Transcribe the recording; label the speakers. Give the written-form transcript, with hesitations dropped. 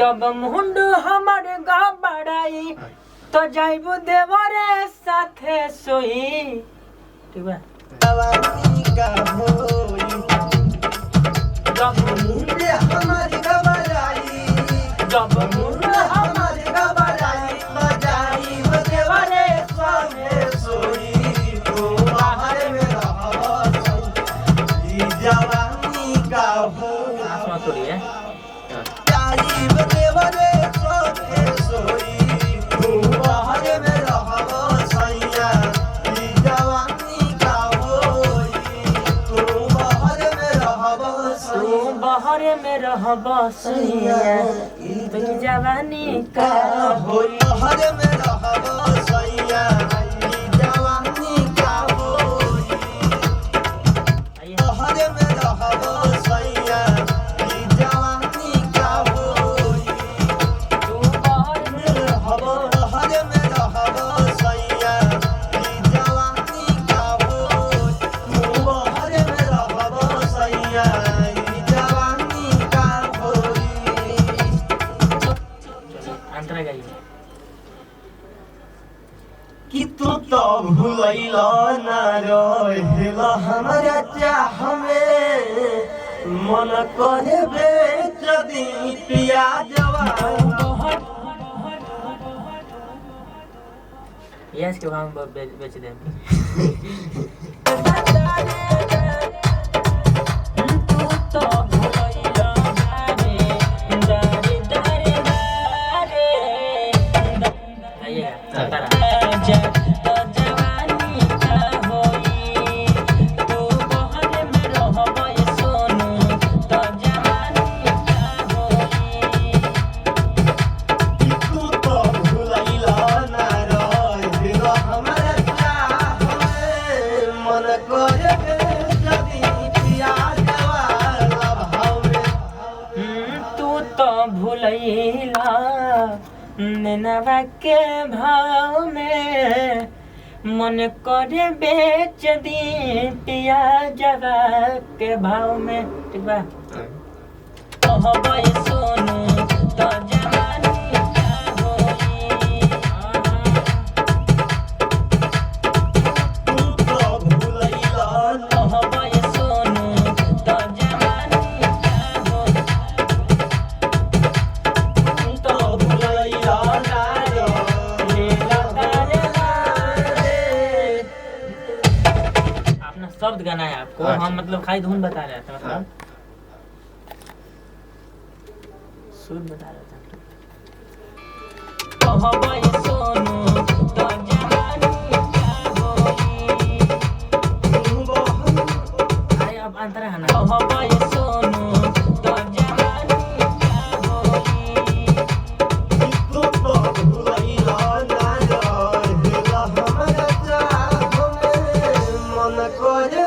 Speaker 1: जब मुंडू हमारे गाँव बढ़ाई तो जाइबू देवरे साथे सोई। ठीक बा
Speaker 2: जवानी का होई
Speaker 1: जब
Speaker 2: मुंडे हमारी घबराई
Speaker 1: जब मुंडू
Speaker 2: हमारी घबराई बजाई देवरे साथे सोई तो बाहर में रहो जवानी का होई
Speaker 1: आसमान तोड़ी है
Speaker 2: जाई देवरे साथे सोई तो बाहर में रहो सैया जवानी का होई तो बाहर में रहो
Speaker 1: तू बाहर में रह बसैया तो जवानी का
Speaker 2: होई बाहर में रहो सैया जवानी का होई
Speaker 1: आइए
Speaker 2: बाहर में रहो सैया जवानी का होई
Speaker 1: तू बाहर में
Speaker 2: रहो बाहर में रहो सैया जवानी का होई तू बाहर में रहो सैया जवानी का होई
Speaker 1: अंतरा गई
Speaker 2: कि तू तो भूलैला ना रहेला हमरा चाह में मन करे बेच दी पिया जवान
Speaker 1: यस के हम बेच दे तू तो भुलैया बारे दारे दारे दारे आइएगा अंतरा तो जवानी का होई तू बाहर में रहबे सोनू तो जवानी का होई
Speaker 2: तू तो भूलैला ना रहेला हमरा चाह में मन करे बेच दी पिया जवान भाव में
Speaker 1: तू तो भूलैला नैनवा के भाव में मन करे बेच दी पिया जवा के भाव में। ठीक बा कहबै सोनू तो जवानी का होई
Speaker 2: तू तो भूलैला
Speaker 1: कहबै सोनू तो जवानी का होई
Speaker 2: तो भूलैला ना
Speaker 1: लीला तारे रे। अपना शब्द गाना है आपको हम मतलब खाली धुन बता रहे थे मतलब शुद्ध बता रहे थे कहबै सोनू तो जवानी का होई आए अब अंतर है ना कहबै सोनू तो जवानी का होई
Speaker 2: तू तो भूलैला ना रहेला हमरा चाह में मन करे